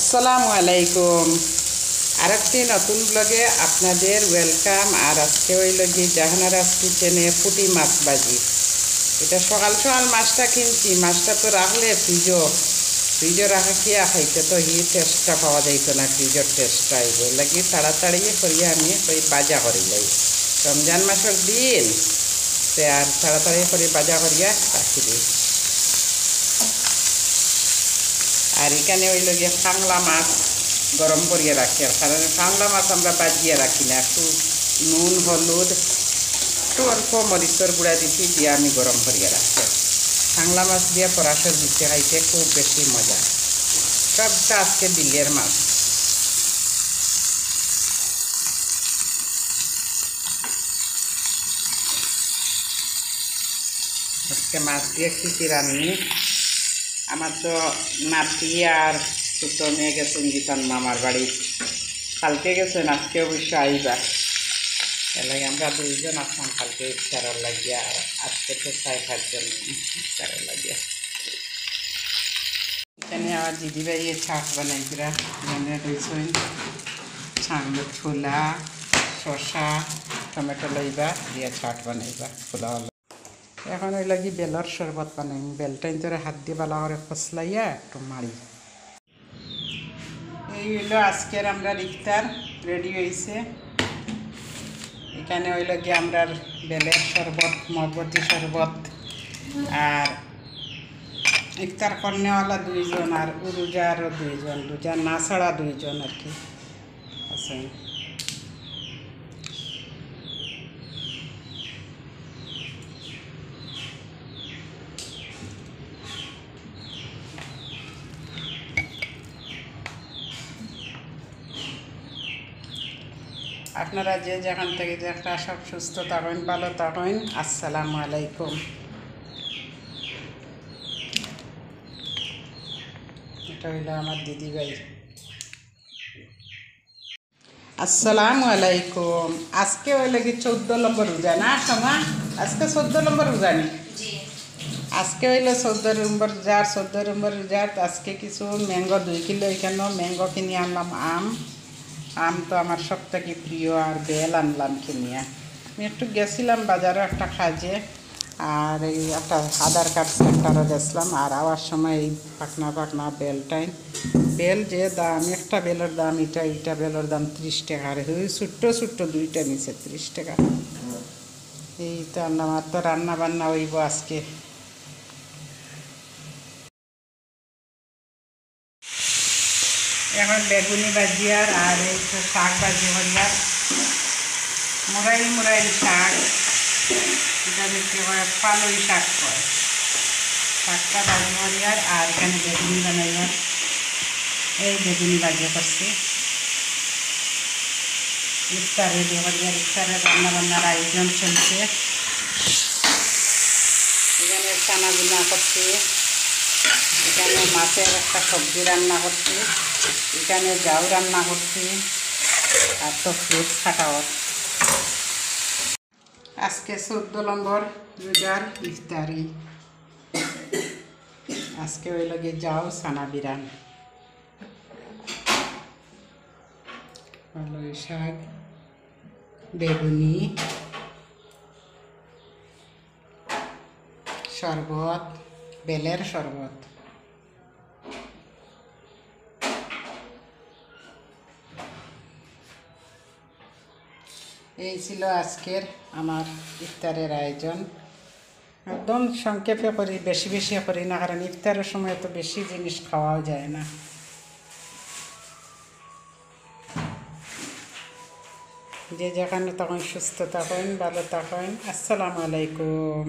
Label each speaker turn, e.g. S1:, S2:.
S1: আসসালামু আলাইকুম। আরেকটি নতুন ব্লগে আপনাদের ওয়েলকাম। আর আজকে হইল গিয়ে জাহানারাস কিচেনে পুঁটি মাছ ভাজি। এটা সকাল সকাল মাছটা কিনছি, মাছটা তো রাখলে ফ্রিজও রাখা খেয়ে খাইতে তো টেস্টটা পাওয়া যাইতো না, ফ্রিজের টেস্টটা আইব লাগি তাড়াতাড়ি করিয়া আমি ওই বাজা করি লাই। রমজান মাসের দিন সে আর তাড়াতাড়ি করে বাজা করিয়া রাখি দিই। আর এখানে হইল গিয়ে কাংলা মাছ গরম করিয়ে রাখি, আর কারণ কাংলা মাছ আমরা বাজিয়ে রাখি না, একটু নুন হলুদ একটু অল্প মরিচের গুঁড়া দিচ্ছি দিয়ে আমি গরম করিয়ে রাখি। কাংলা মাছ দিয়ে পরাশর দিতে খাইতে খুব বেশি মজা। সবটা আজকে বিলের মাছ। আজকে মাছ দিয়ে কী রান্নি, আমার তো নাতি আর ছোট মেয়ে গেছেন গীতান মামার বাড়ি, কালকে গেছেন, আজকে অবশ্য আইবা। এলাকা আমরা দুইজন আসলাম কালকে ইফতারের লাগিয়া, আর আজকে তো 6-7 জন ইফতারের লাগিয়া। এখানে আমার দিদিভাই ছাঁক বানাইছিরা, এখানে রয়েছেন ছাঁকলো ছোলা শসা টমেটো লইবা দিয়ে ছাট বানাইবা খোলা হলো। এখন ওই লাগি বেলর শরবত বানাই, বেলটা ইন্তরে হাত দিয়ে বালা করে ফসলাইয়া একটু মারি। এই হইলো আজকের আমরা ইফতার রেডি হয়েছে। এখানে হইল গিয়ে আমরা বেলের শরবত, মগবতী শরবত, আর ইফতার কর্নেওয়ালা 2 জন, আর রোজারও 2 জন, রোজা না ছাড়া 2 জন আর কি আছেন। আপনারা যে যেখান থেকে একটা সব সুস্থ থাকেন, ভালো থাকেন। আসসালামু আলাইকুম। এটা হইল আমার দিদিভাই। আসসালামু আলাইকুম। আজকে হইলে কি 14 নম্বর রোজা না সমা? আজকে 14 নম্বর রোজা নি? আজকে হইলে 14 নম্বর রোজা। 14 নম্বর রোজা আজকে কিছু ম্যাঙ্গো 2 কিলো এখানে ম্যাঙ্গো কিনে আনলাম। আম তো আমার সব থেকে প্রিয়, আর বেল আনলাম কিনিয়া। আমি একটু গেছিলাম বাজারে একটা কাজে, আর এই একটা আধার কার্ড সেন্টারও গেছিলাম, আর আওয়ার সময় এই পাকনা বেলটাই বেল যে দাম, একটা বেলের দাম এইটা বেলের দাম 30 টাকা, আর ওই ছোট্ট 2টা নিচে 30 টাকা। এই তো আমার তো রান্না বান্না হইব আজকে। এখন বেগুনি ভাজিয়ার, আর এই তো শাক ভাজি করিয়ার, মুরাইল শাক, এটা দেখতে হয় পালই শাক কয়। শাকটা ভাজি করিয়ার, আর এখানে বেগুনি বানাইয়ার, এই বেগুনি ভাজি করছি। ইফতার রেডি করিয়ার, ইফতারের রান্নাবান্নার আয়োজন চলছে। এখানে চানা গুনা করছি, এখানে মাছের একটা সবজি রান্না করছি, এখানে জাউ রান্না করছি, আর তো ফ্রুটস কাটাও। আজকে 14 নম্বর রোজার ইফতারি। আজকে ওই লগে যাও সানা বিরান, পালই শাক, বেগুনি, শরবত, বেলের শরবত। এই ছিল আজকের আমার ইফতারের আয়োজন। একদম সংক্ষেপে করি, বেশি করি না, কারণ ইফতারের সময় তো বেশি জিনিস খাওয়াও যায় না। যে যেখানে তখন সুস্থ থাকেন, ভালো থাকেন। আসসালামু আলাইকুম।